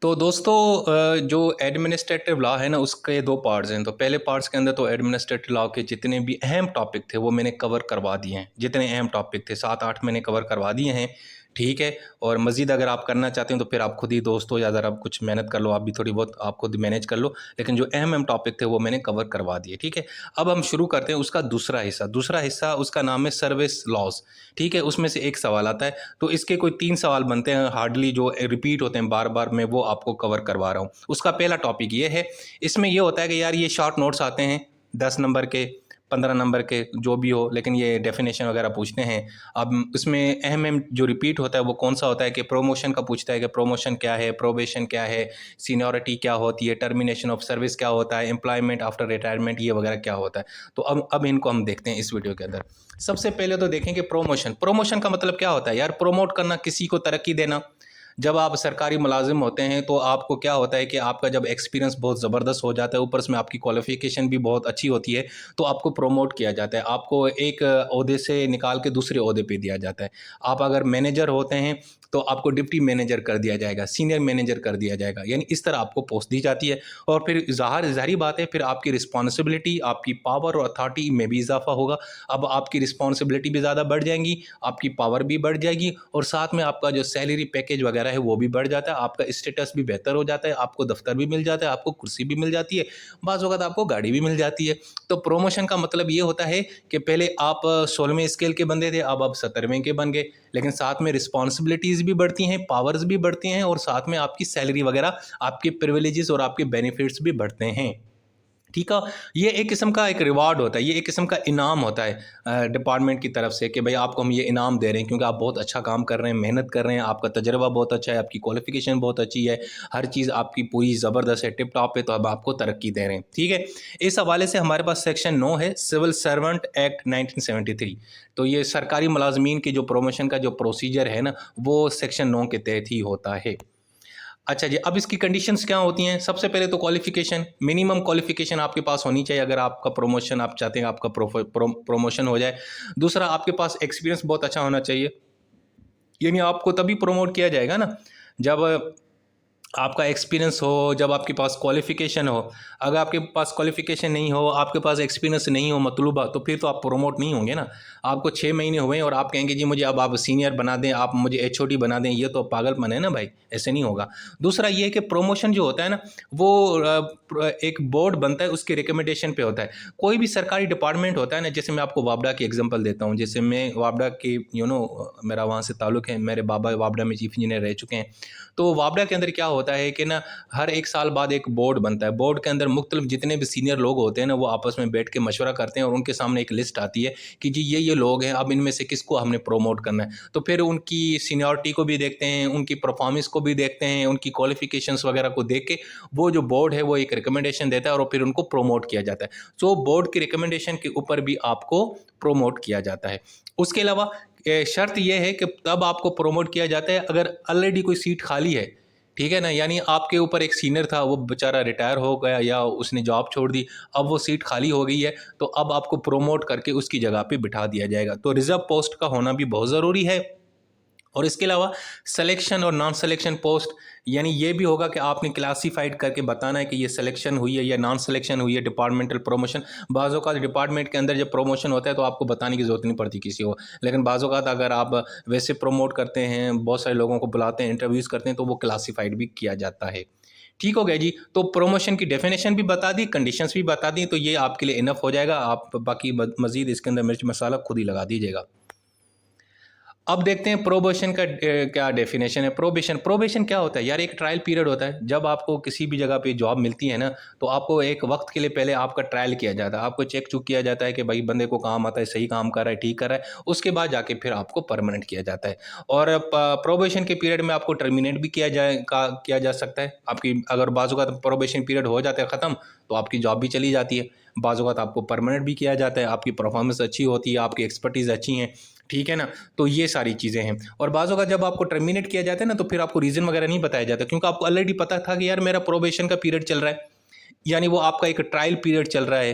तो दोस्तों जो एडमिनिस्ट्रेटिव लॉ है ना उसके दो पार्ट्स हैं। तो पहले पार्ट्स के अंदर तो एडमिनिस्ट्रेटिव लॉ के जितने भी अहम टॉपिक थे वो मैंने कवर करवा दिए हैं। जितने अहम टॉपिक थे 7-8 मैंने कवर करवा दिए हैं, ठीक है। और मज़ीद अगर आप करना चाहते हैं तो फिर आप खुद ही दोस्तों या ज़रा कुछ मेहनत कर लो, आप भी थोड़ी बहुत आप खुद मैनेज कर लो। लेकिन जो अहम टॉपिक थे वो मैंने कवर करवा दिए, ठीक है। अब हम शुरू करते हैं उसका दूसरा हिस्सा उसका नाम है सर्विस लॉज, ठीक है। उसमें से एक सवाल आता है, तो इसके कोई 3 सवाल बनते हैं हार्डली, जो रिपीट होते हैं बार-बार, मैं वो आपको कवर करवा रहा हूँ। उसका पहला टॉपिक ये है, इसमें ये होता है कि यार ये शॉर्ट नोट्स आते हैं 10 नंबर के, 15 नंबर के, जो भी हो, लेकिन ये डेफिनेशन वगैरह पूछते हैं। अब इसमें अहम जो रिपीट होता है वो कौन सा होता है कि प्रमोशन का पूछता है कि प्रमोशन क्या है, प्रोबेशन क्या है, सीनियरिटी क्या होती है, टर्मिनेशन ऑफ सर्विस क्या होता है, एम्प्लॉयमेंट आफ्टर रिटायरमेंट ये वगैरह क्या होता है। तो अब इनको हम देखते हैं इस वीडियो के अंदर। सबसे पहले तो देखेंगे प्रमोशन का मतलब क्या होता है यार। प्रमोट करना, किसी को तरक्की देना। जब आप सरकारी मुलाजिम होते हैं तो आपको क्या होता है कि आपका जब एक्सपीरियंस बहुत ज़बरदस्त हो जाता है, ऊपर से आपकी क्वालिफिकेशन भी बहुत अच्छी होती है, तो आपको प्रमोट किया जाता है। आपको एक ओहदे से निकाल के दूसरे ओहदे पे दिया जाता है। आप अगर मैनेजर होते हैं तो आपको डिप्टी मैनेजर कर दिया जाएगा, सीनियर मैनेजर कर दिया जाएगा, यानी इस तरह आपको पोस्ट दी जाती है। और फिर ज़ाहिर बात है, फिर आपकी रिस्पॉन्सिबिलिटी, आपकी पावर और अथॉरिटी में भी इजाफा होगा। अब आपकी रिस्पॉन्सिबिलिटी भी ज़्यादा बढ़ जाएंगी, आपकी पावर भी बढ़ जाएगी, और साथ में आपका जो सैलरी पैकेज वगैरह है वो भी बढ़ जाता है, आपका स्टेटस भी बेहतर हो जाता है, आपको दफ्तर भी मिल जाता है, आपको कुर्सी भी मिल जाती है, बाज़ वक़्त आपको गाड़ी भी मिल जाती है। तो प्रमोशन का मतलब ये होता है कि पहले आप 16वें स्केल के बंदे थे, अब आप 17वें के बन गए, लेकिन साथ में रिस्पॉन्सिबिलिटीज़ भी बढ़ती हैं, पावर्स भी बढ़ती हैं, और साथ में आपकी सैलरी वगैरह, आपके प्रिविलेजेस और आपके बेनिफिट्स भी बढ़ते हैं, ठीक है। ये एक किस्म का एक रिवार्ड होता है, ये एक किस्म का इनाम होता है डिपार्टमेंट की तरफ से कि भाई आपको हम ये इनाम दे रहे हैं क्योंकि आप बहुत अच्छा काम कर रहे हैं, मेहनत कर रहे हैं, आपका तजर्बा बहुत अच्छा है, आपकी क्वालिफिकेशन बहुत अच्छी है, हर चीज़ आपकी पूरी ज़बरदस्त है, टिप टॉप है, तो अब आपको तरक्की दे रहे हैं, ठीक है। इस हवाले से हमारे पास सेक्शन 9 है, सिविल सर्वेंट एक्ट 1973। तो ये सरकारी मुलाजमीन की जो प्रमोशन का जो प्रोसीजर है ना, वो सेक्शन 9 के तहत ही होता है। अच्छा जी, अब इसकी कंडीशंस क्या होती हैं। सबसे पहले तो क्वालिफिकेशन, मिनिमम क्वालिफिकेशन आपके पास होनी चाहिए अगर आपका प्रमोशन, आप चाहते हैं आपका प्रमोशन हो जाए। दूसरा, आपके पास एक्सपीरियंस बहुत अच्छा होना चाहिए, यानी आपको तभी प्रमोट किया जाएगा ना जब आपका एक्सपीरियंस हो, जब आपके पास क्वालिफ़िकेशन हो। अगर आपके पास क्वालिफ़िकेशन नहीं हो, आपके पास एक्सपीरियंस नहीं हो मतलूबा, तो फिर तो आप प्रमोट नहीं होंगे ना। आपको 6 महीने हुए और आप कहेंगे जी मुझे अब आप सीनियर बना दें, आप मुझे एचओडी बना दें, ये तो पागलपन है ना भाई, ऐसे नहीं होगा। दूसरा ये है कि प्रमोशन जो होता है ना, वो एक बोर्ड बनता है, उसके रिकमेंडेशन पे होता है। कोई भी सरकारी डिपार्टमेंट होता है ना, जैसे मैं आपको वापडा की एग्जांपल देता हूँ। जैसे मैं वापडा की मेरा वहाँ से ताल्लुक़ है, मेरे बाबा वापडा में चीफ इंजीनियर रह चुके हैं। तो वापडा के अंदर क्या होता है कि ना, हर 1 साल बाद एक बोर्ड बनता है। बोर्ड के अंदर मुख्तलिफ जितने भी सीनियर लोग होते हैं ना, वो आपस में बैठ के मशवरा करते हैं और उनके सामने एक लिस्ट आती है कि जी ये लोग हैं, अब इनमें से किसको हमने प्रोमोट करना है। तो फिर उनकी सीनियरिटी को भी देखते हैं, उनकी परफॉर्मेंस को भी देखते हैं, उनकी क्वालिफिकेशंस वगैरह को देख के वो जो बोर्ड है वो एक रिकमेंडेशन देता है और फिर उनको प्रोमोट किया जाता है। सो बोर्ड की रिकमेंडेशन के ऊपर भी आपको प्रोमोट किया जाता है। उसके अलावा शर्त यह है कि तब आपको प्रोमोट किया जाता है अगर ऑलरेडी कोई सीट खाली है, ठीक है ना। यानी आपके ऊपर एक सीनियर था, वो बेचारा रिटायर हो गया या उसने जॉब छोड़ दी, अब वो सीट खाली हो गई है, तो अब आपको प्रोमोट करके उसकी जगह पे बिठा दिया जाएगा। तो रिजर्व पोस्ट का होना भी बहुत ज़रूरी है। और इसके अलावा सिलेक्शन और नॉन सिलेक्शन पोस्ट, यानी ये भी होगा कि आपने क्लासीफाइड करके बताना है कि ये सिलेक्शन हुई है या नॉन सिलेक्शन हुई है। डिपार्टमेंटल प्रमोशन, बाज़ औक़ात डिपार्टमेंट के अंदर जब प्रमोशन होता है तो आपको बताने की ज़रूरत नहीं पड़ती किसी को, लेकिन बाज़ औक़ात अगर आप वैसे प्रमोट करते हैं, बहुत सारे लोगों को बुलाते हैं, इंटरव्यूज़ करते हैं, तो वो क्लासीफाइड भी किया जाता है। ठीक हो गया जी। तो प्रमोशन की डेफिनेशन भी बता दी, कंडीशंस भी बता दी, तो ये आपके लिए इनफ हो जाएगा। आप बाकी मज़ीद इसके अंदर मिर्च मसाला खुद ही लगा दीजिएगा। अब देखते हैं प्रोबेशन का क्या डेफिनेशन है। प्रोबेशन क्या होता है यार। एक ट्रायल पीरियड होता है। जब आपको किसी भी जगह पे जॉब मिलती है ना, तो आपको एक वक्त के लिए पहले आपका ट्रायल किया जाता है, आपको चेक चुक किया जाता है कि भाई बंदे को काम आता है, सही काम कर रहा है, ठीक कर रहा है। उसके बाद जाके फिर आपको परमानेंट किया जाता है। और प्रोबेशन के पीरियड में आपको टर्मिनेट भी किया जा सकता है। आपकी अगर बाज़ औक़ात प्रोबेशन पीरियड हो जाता है ख़त्म, तो आपकी जॉब भी चली जाती है। बाज़ औक़ात आपको परमानेंट भी किया जाता है, आपकी परफॉर्मेंस अच्छी होती है, आपकी एक्सपर्टीज़ अच्छी हैं, ठीक है ना। तो ये सारी चीज़ें हैं। और बाज़ों का जब आपको टर्मिनेट किया जाता है ना, तो फिर आपको रीज़न वगैरह नहीं बताया जाता, क्योंकि आपको ऑलरेडी पता था कि यार मेरा प्रोबेशन का पीरियड चल रहा है, यानी वो आपका एक ट्रायल पीरियड चल रहा है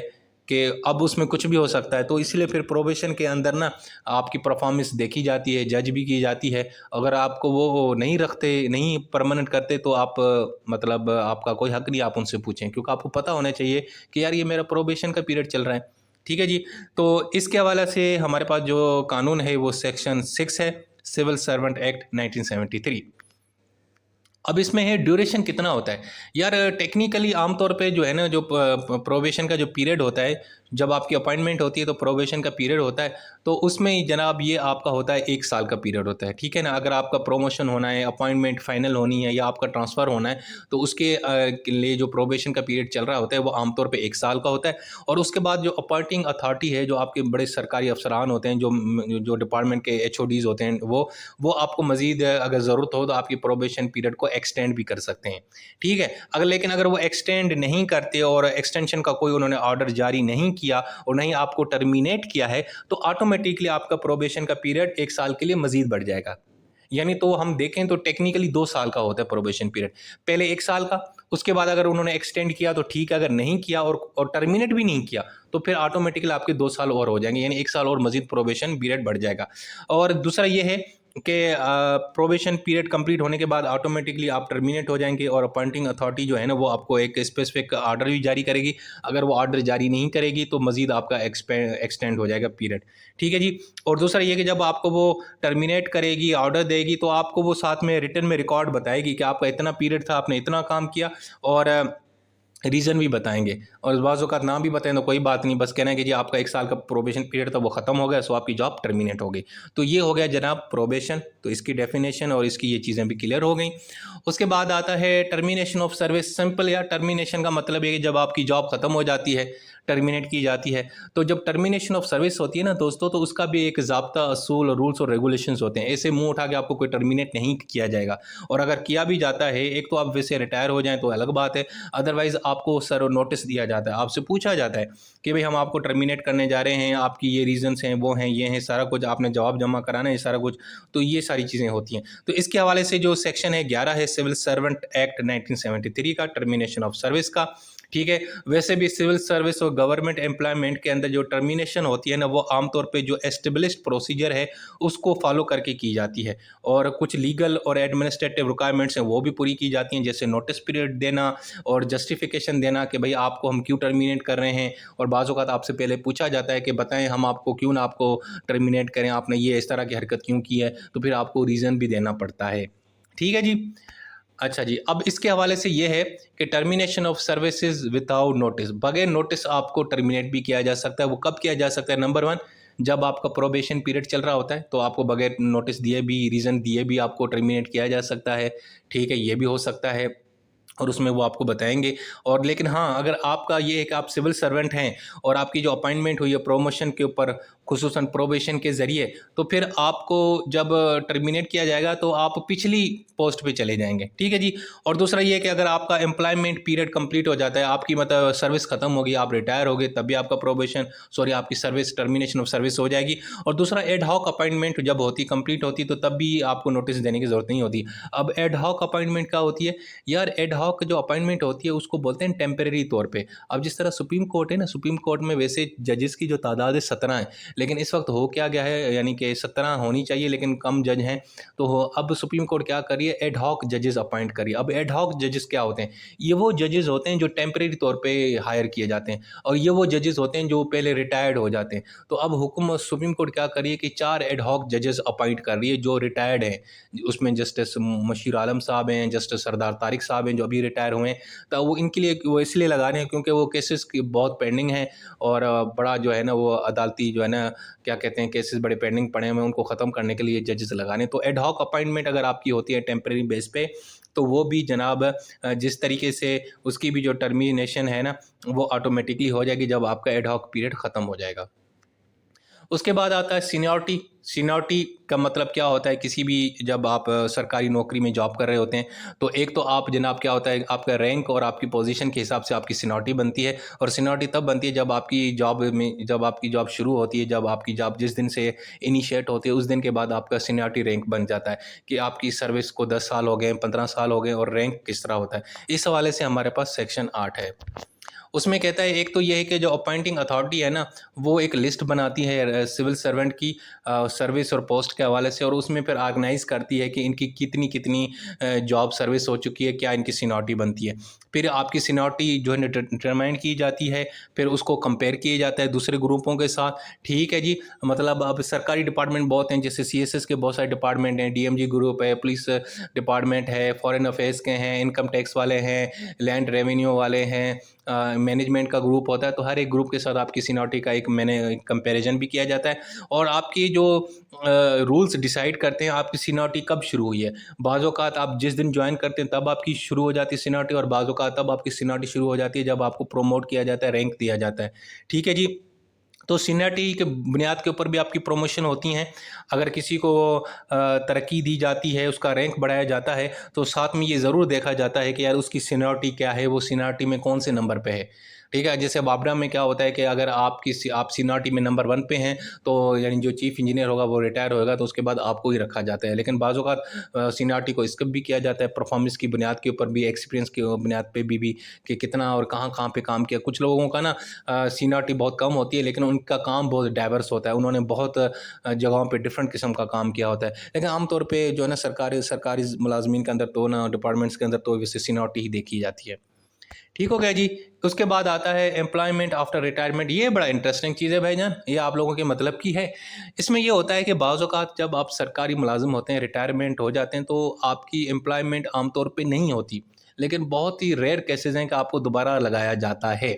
कि अब उसमें कुछ भी हो सकता है। तो इसलिए फिर प्रोबेशन के अंदर ना आपकी परफॉर्मेंस देखी जाती है, जज भी की जाती है। अगर आपको वो नहीं रखते, नहीं परमानेंट करते, तो आप मतलब आपका कोई हक नहीं आप उनसे पूछें, क्योंकि आपको पता होना चाहिए कि यार ये मेरा प्रोबेशन का पीरियड चल रहा है। ठीक है जी। तो इसके हवाले से हमारे पास जो कानून है वो सेक्शन 6 है, सिविल सर्वेंट एक्ट 1973। अब इसमें है ड्यूरेशन कितना होता है। यार टेक्निकली आमतौर पे जो है ना, जो प्रोबेशन का जो पीरियड होता है, जब आपकी अपॉइंटमेंट होती है तो प्रोबेशन का पीरियड होता है, तो उसमें जनाब ये आपका होता है 1 साल का पीरियड होता है। ठीक है ना। अगर आपका प्रमोशन होना है, अपॉइंटमेंट फाइनल होनी है या आपका ट्रांसफ़र होना है, तो उसके के लिए जो प्रोबेशन का पीरियड चल रहा होता है वो आमतौर पे 1 साल का होता है। और उसके बाद जो अपॉइंटिंग अथॉरिटी है, जो आपके बड़े सरकारी अफसरान होते हैं, जो डिपार्टमेंट के एचओडीज़ होते हैं, वो आपको मज़ीद अगर ज़रूरत हो तो आपकी प्रोबेशन पीरियड को एक्सटेंड भी कर सकते हैं। ठीक है। लेकिन अगर वो एक्सटेंड नहीं करते और एक्सटेंशन का कोई उन्होंने ऑर्डर जारी नहीं किया और नहीं आपको टर्मिनेट किया है, तो ऑटोमेटिकली आपका प्रोबेशन का पीरियड 1 साल के लिए मज़ीद बढ़ जाएगा। यानी तो हम देखें तो टेक्निकली 2 साल का होता है प्रोबेशन पीरियड। पहले 1 साल का, उसके बाद अगर उन्होंने एक्सटेंड किया तो ठीक है, अगर नहीं किया और टर्मिनेट भी नहीं किया, तो फिर ऑटोमेटिकली आपके 2 साल और हो जाएंगे, यानी 1 साल और मजीद प्रोबेशन पीरियड बढ़ जाएगा। और दूसरा ये है कि प्रोबेशन पीरियड कंप्लीट होने के बाद ऑटोमेटिकली आप टर्मिनेट हो जाएंगे और अपॉइंटिंग अथॉरिटी जो है ना, वो आपको एक स्पेसिफिक ऑर्डर भी जारी करेगी। अगर वो ऑर्डर जारी नहीं करेगी तो मजीद आपका एक्सटेंड हो जाएगा पीरियड। ठीक है जी। और दूसरा ये कि जब आपको वो टर्मिनेट करेगी, ऑर्डर देगी, तो आपको वो साथ में रिटन में रिकॉर्ड बताएगी कि आपका इतना पीरियड था, आपने इतना काम किया, और रीज़न भी बताएंगे। और बाज़ औक़ात ना भी बताएं तो कोई बात नहीं, बस कहना है कि जी आपका 1 साल का प्रोबेशन पीरियड था वो ख़त्म हो गया, सो आपकी जॉब टर्मिनेट हो गई। तो ये हो गया जनाब प्रोबेशन। तो इसकी डेफिनेशन और इसकी ये चीज़ें भी क्लियर हो गई। उसके बाद आता है टर्मिनेशन ऑफ सर्विस। सिंपल यार, टर्मिनेशन का मतलब है कि जब आपकी जॉब ख़त्म हो जाती है, टर्मिनेट की जाती है। तो जब टर्मिनेशन ऑफ सर्विस होती है ना दोस्तों, तो उसका भी एक ज़ाब्ता, असूल और रूल्स और रेगुलेशंस होते हैं। ऐसे मुंह उठा के आपको कोई टर्मिनेट नहीं किया जाएगा। और अगर किया भी जाता है, एक तो आप वैसे रिटायर हो जाएं तो अलग बात है, अदरवाइज़ आपको सर नोटिस दिया जाता है, आपसे पूछा जाता है कि भाई हम आपको टर्मिनेट करने जा रहे हैं, आपकी ये रीज़न्स हैं, वो हैं, ये हैं, सारा कुछ आपने जवाब जमा कराना है, सारा कुछ। तो ये सारी चीज़ें होती हैं। तो इसके हवाले से जो सेक्शन है 11 है सिविल सर्वेंट एक्ट 1973 का, टर्मिनेशन ऑफ सर्विस का। ठीक है। वैसे भी सिविल सर्विस और गवर्नमेंट एम्प्लॉयमेंट के अंदर जो टर्मिनेशन होती है ना, वो आमतौर पे जो एस्टेब्लिश्ड प्रोसीजर है उसको फॉलो करके की जाती है। और कुछ लीगल और एडमिनिस्ट्रेटिव रिक्वायरमेंट्स हैं वो भी पूरी की जाती हैं, जैसे नोटिस पीरियड देना और जस्टिफिकेशन देना कि भाई आपको हम क्यों टर्मिनेट कर रहे हैं। और बाज़ औक़ात आपसे पहले पूछा जाता है कि बताएं हम आपको क्यों ना आपको टर्मिनेट करें, आपने ये इस तरह की हरकत क्यों की है, तो फिर आपको रीज़न भी देना पड़ता है। ठीक है जी। अच्छा जी। अब इसके हवाले से ये है कि termination of services without notice, बगैर नोटिस आपको टर्मिनेट भी किया जा सकता है। वो कब किया जा सकता है? नंबर 1, जब आपका प्रोबेशन पीरियड चल रहा होता है तो आपको बगैर नोटिस दिए भी, रीज़न दिए भी आपको टर्मिनेट किया जा सकता है। ठीक है, ये भी हो सकता है और उसमें वो आपको बताएँगे। और लेकिन हाँ, अगर आपका ये है कि आप सिविल सर्वेंट हैं और आपकी जो अपॉइंटमेंट हुई है प्रमोशन के ऊपर, खुसूसन प्रोबेशन के ज़रिए, तो फिर आपको जब टर्मिनेट किया जाएगा तो आप पिछली पोस्ट पे चले जाएँगे। ठीक है जी। और दूसरा ये है कि अगर आपका एम्प्लॉयमेंट पीरियड कंप्लीट हो जाता है, आपकी मतलब सर्विस ख़त्म होगी, आप रिटायर हो गए, तब भी आपका प्रोबेशन, सॉरी, आपकी सर्विस, टर्मिनेशन ऑफ सर्विस हो जाएगी। और दूसरा, एड हॉक अपॉइंटमेंट जब होती, कंप्लीट होती, तो तब भी आपको नोटिस देने की ज़रूरत नहीं होती। अब एड हॉक अपॉइंटमेंट क्या होती है? यार एड हॉक जो अपॉइंटमेंट होती है उसको बोलते हैं टेम्परेरी तौर पे। अब जिस तरह सुप्रीम कोर्ट है ना, सुप्रीम कोर्ट में वैसे जजेस की जो तादाद है 17 है, लेकिन इस वक्त हो क्या गया है, यानी कि 17 होनी चाहिए लेकिन कम जज हैं। तो अब सुप्रीम कोर्ट क्या कर रही है, एड हॉक जजेस अपॉइंट करिए। अब एड हॉक जजेस क्या होते हैं? ये वो जजेस होते हैं जो टेम्परेरी तौर पे हायर किए जाते हैं, और ये वो जजेस होते हैं जो पहले रिटायर्ड हो जाते हैं। तो अब हुक्म सुप्रीम कोर्ट क्या कर रही है कि 4 एड हॉक जजेस अपॉइंट कर रही है जो रिटायर्ड हैं। उसमें जस्टिस मशीर आलम साहब हैं, जस्टिस सरदार तारिक साहब हैं जो अभी रिटायर हुए हैं। तो वो इनके लिए वो इसलिए लगा रहे हैं क्योंकि वो केसेस की बहुत पेंडिंग हैं, और बड़ा जो है ना वो अदालती जो है ना, क्या कहते हैं, केसेस बड़े पेंडिंग पड़े हुए हैं, उनको ख़त्म करने के लिए जजेस लगाने। तो एड हॉक अपॉइंटमेंट अगर आपकी होती है टेम्परेरी बेस पे, तो वो भी जनाब जिस तरीके से उसकी भी जो टर्मिनेशन है ना, वो ऑटोमेटिकली हो जाएगी जब आपका एड हॉक पीरियड ख़त्म हो जाएगा। उसके बाद आता है सीनियरिटी। सीनियरिटी का मतलब क्या होता है? किसी भी, जब आप सरकारी नौकरी में जॉब कर रहे होते हैं, तो एक तो आप जनाब क्या होता है, आपका रैंक और आपकी पोजीशन के हिसाब से आपकी सीनियरिटी बनती है। और सीनियरिटी तब बनती है जब आपकी जॉब में, जब आपकी जॉब शुरू होती है, जब आपकी जॉब जिस दिन से इनिशिएट होती है उस दिन के बाद आपका सीनियरिटी रैंक बन जाता है कि आपकी सर्विस को 10 साल हो गए, 15 साल हो गए, और रैंक किस तरह होता है। इस हवाले से हमारे पास सेक्शन 8 है। उसमें कहता है, एक तो ये है कि जो अपॉइंटिंग अथॉरिटी है ना, वो एक लिस्ट बनाती है सिविल सर्वेंट की सर्विस और पोस्ट के हवाले से, और उसमें फिर ऑर्गेनाइज करती है कि इनकी कितनी कितनी जॉब सर्विस हो चुकी है, क्या इनकी सीनियरिटी बनती है। फिर आपकी सीनियरिटी जो है डिटरमाइन की जाती है, फिर उसको कंपेयर किया जाता है दूसरे ग्रुपों के साथ। ठीक है जी, मतलब अब सरकारी डिपार्टमेंट बहुत हैं, जैसे CSS के बहुत सारे डिपार्टमेंट हैं, DMG ग्रुप है, पुलिस डिपार्टमेंट है, फॉरेन अफेयर्स के हैं, इनकम टैक्स वाले हैं, लैंड रेवेन्यू वाले हैं, मैनेजमेंट का ग्रुप होता है। तो हर एक ग्रुप के साथ आपकी सीनियरिटी का एक कंपैरिजन भी किया जाता है, और आपकी जो रूल्स डिसाइड करते हैं आपकी सीनियरिटी कब शुरू हुई है। बाज़ औक़ात आप जिस दिन ज्वाइन करते हैं तब आपकी शुरू हो जाती है सीनियरिटी, और बाज़ औक़ात तब आपकी सीनियरिटी शुरू हो जाती है जब आपको प्रमोट किया जाता है, रैंक दिया जाता है। ठीक है जी। तो सीनियरिटी के बुनियाद के ऊपर भी आपकी प्रमोशन होती हैं। अगर किसी को तरक्की दी जाती है, उसका रैंक बढ़ाया जाता है, तो साथ में ये ज़रूर देखा जाता है कि यार उसकी सीनियरिटी क्या है, वो सीनियरिटी में कौन से नंबर पे है। ठीक है, जैसे बाबरा में क्या होता है कि अगर आप सीनियरिटी में नंबर 1 पे हैं, तो यानी जो चीफ़ इंजीनियर होगा वो रिटायर होगा, तो उसके बाद आपको ही रखा जाता है। लेकिन बाज़ औक़ात सीनियरिटी को स्किप भी किया जाता है, परफॉर्मेंस की बुनियाद के ऊपर भी, एक्सपीरियंस की बुनियाद पे भी कि कितना और कहाँ-कहाँ पे काम किया। कुछ लोगों का ना सीनियरिटी बहुत कम होती है, लेकिन उनका काम बहुत डाइवर्स होता है, उन्होंने बहुत जगहों पे डिफरेंट किस्म का काम किया होता है। लेकिन आमतौर पे जो है ना सरकारी मुलाज़मीन के अंदर तो ना डिपार्टमेंट्स के अंदर तो वैसे सीनियरिटी ही देखी जाती है। ठीक हो गया जी। उसके बाद आता है एम्प्लॉयमेंट आफ्टर रिटायरमेंट। ये बड़ा इंटरेस्टिंग चीज़ है भाईजान, ये आप लोगों के मतलब की है। इसमें ये होता है कि बाज़ औक़ात जब आप सरकारी मुलाज़िम होते हैं, रिटायरमेंट हो जाते हैं, तो आपकी एम्प्लॉयमेंट आमतौर पे नहीं होती, लेकिन बहुत ही रेयर केसेज़ हैं कि आपको दोबारा लगाया जाता है।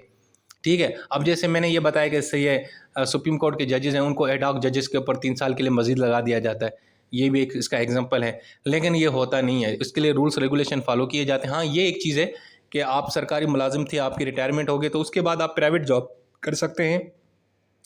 ठीक है, अब जैसे मैंने ये बताया कि जैसे ये सुप्रीम कोर्ट के जजेस हैं, उनको एड हॉक जजेस के ऊपर 3 साल के लिए मज़ीद लगा दिया जाता है। ये भी एक इसका एग्जांपल है, लेकिन ये होता नहीं है। इसके लिए रूल्स रेगुलेशन फ़ॉलो किए जाते हैं। हाँ, ये एक चीज़ है कि आप सरकारी मुलाज़िम थे, आपकी रिटायरमेंट हो गई, तो उसके बाद आप प्राइवेट जॉब कर सकते हैं।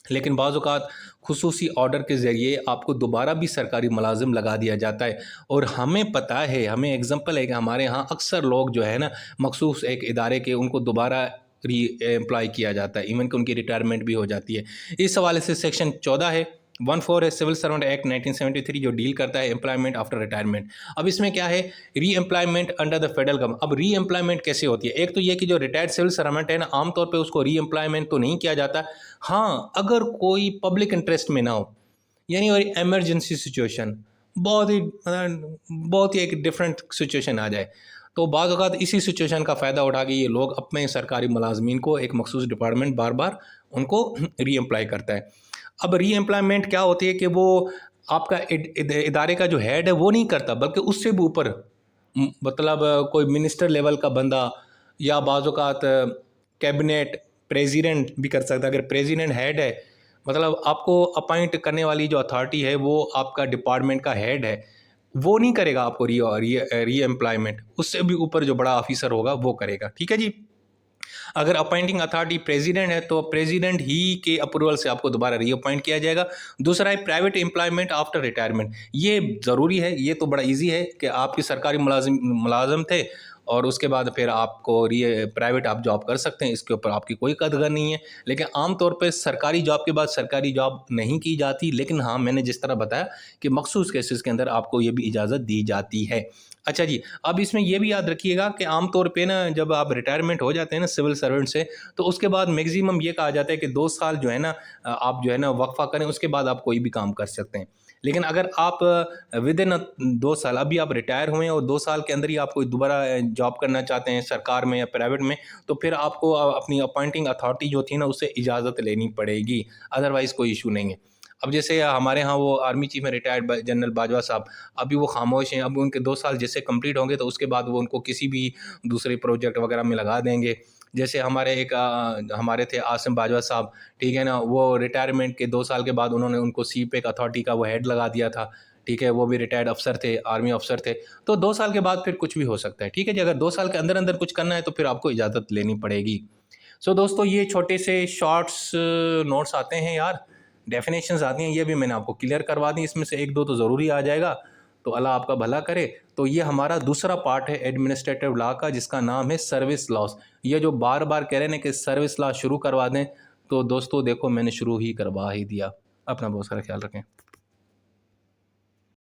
लेकिन बाज़ औक़ात खुसूसी ऑर्डर के ज़रिए आपको दोबारा भी सरकारी मुलाज़िम लगा दिया जाता है। और हमें पता है, हमें एग्ज़ाम्पल है कि हमारे यहाँ अक्सर लोग जो है ना, मख़सूस एक इदारे के, उनको दोबारा री एम्प्लॉय किया जाता है, इवन कि उनकी रिटायरमेंट भी हो जाती है। इस हवाले से सेक्शन 14 है, 14 है सिविल सर्वेंट एक्ट 1973, जो डील करता है एम्प्लॉयमेंट आफ्टर रिटायरमेंट। अब इसमें क्या है, री employment under the federal government. अब री एम्प्लॉयमेंट कैसे होती है? एक तो ये कि जो रिटायर्ड सिविल सर्वेंट है ना, आमतौर पे उसको री एम्प्लॉयमेंट तो नहीं किया जाता। हाँ, अगर कोई पब्लिक इंटरेस्ट में ना हो, यानी और इमरजेंसी सिचुएशन, बहुत ही एक डिफरेंट सिचुएशन आ जाए, तो बाज़ औक़ात इसी सिचुएशन का फ़ायदा उठा के ये लोग अपने सरकारी मुलाज़मीन को एक मख़सूस डिपार्टमेंट बार-बार उनको री एम्प्लॉय करता है। अब री एम्प्लॉयमेंट क्या होती है कि वो आपका इदारे का जो हेड है वो नहीं करता, बल्कि उससे भी ऊपर मतलब कोई मिनिस्टर लेवल का बंदा, या बाज़ औक़ात कैबिनेट प्रेसिडेंट भी कर सकता है। अगर प्रेसिडेंट हेड है, मतलब आपको अपॉइंट करने वाली जो अथॉरिटी है वो आपका डिपार्टमेंट का हेड है, वो नहीं करेगा आपको री एम्प्लॉयमेंट, उससे भी ऊपर जो बड़ा ऑफिसर होगा वो करेगा। ठीक है जी। अगर अपॉइंटिंग अथॉरिटी प्रेसिडेंट है, तो प्रेसिडेंट ही के अप्रूवल से आपको दोबारा रीअपॉइंट किया जाएगा। दूसरा है प्राइवेट एम्प्लॉयमेंट आफ्टर रिटायरमेंट। ये ज़रूरी है, ये तो बड़ा इजी है कि आपके सरकारी मुलाजिम थे, और उसके बाद फिर आपको प्राइवेट आप जॉब कर सकते हैं, इसके ऊपर आपकी कोई कदर नहीं है। लेकिन आम तौर पे सरकारी जॉब के बाद सरकारी जॉब नहीं की जाती, लेकिन हाँ, मैंने जिस तरह बताया कि मखसूस केसेस के अंदर आपको ये भी इजाज़त दी जाती है। अच्छा जी, अब इसमें ये भी याद रखिएगा कि आम तौर पे ना, जब आप रिटायरमेंट हो जाते हैं ना सिविल सर्वेंट से, तो उसके बाद मैक्सिमम ये कहा जाता है कि 2 साल जो है ना, आप जो है ना वक्फा करें, उसके बाद आप कोई भी काम कर सकते हैं। लेकिन अगर आप विद इन 2 साल, अभी आप रिटायर हुए हैं और 2 साल के अंदर ही आप कोई दोबारा जॉब करना चाहते हैं सरकार में या प्राइवेट में, तो फिर आपको अपनी अपॉइंटिंग अथॉरिटी जो थी ना, उससे इजाज़त लेनी पड़ेगी, अदरवाइज़ कोई इशू नहीं है। अब जैसे हमारे यहाँ वो आर्मी चीफ में रिटायर्ड जनरल बाजवा साहब, अभी वो खामोश हैं। अब उनके 2 साल जैसे कंप्लीट होंगे, तो उसके बाद वो उनको किसी भी दूसरे प्रोजेक्ट वगैरह में लगा देंगे। जैसे हमारे थे आसिम बाजवा साहब, ठीक है ना, वो रिटायरमेंट के 2 साल के बाद उन्होंने उनको सीपेक अथॉरिटी का वो हेड लगा दिया था। ठीक है, वो भी रिटायर्ड अफसर थे, आर्मी अफसर थे। तो 2 साल के बाद फिर कुछ भी हो सकता है। ठीक है जी, अगर 2 साल के अंदर अंदर कुछ करना है, तो फिर आपको इजाज़त लेनी पड़ेगी। सो दोस्तों, ये छोटे से शॉर्ट्स नोट्स आते हैं यार, डेफिनेशंस आती हैं, ये भी मैंने आपको क्लियर करवा दी। इसमें से 1-2 तो ज़रूरी आ जाएगा, तो अल्लाह आपका भला करे। तो ये हमारा दूसरा पार्ट है एडमिनिस्ट्रेटिव लॉ का, जिसका नाम है सर्विस लॉस। ये जो बार बार कह रहे हैं कि सर्विस लॉ शुरू करवा दें, तो दोस्तों देखो, मैंने शुरू ही करवा ही दिया। अपना बहुत सारा ख्याल रखें।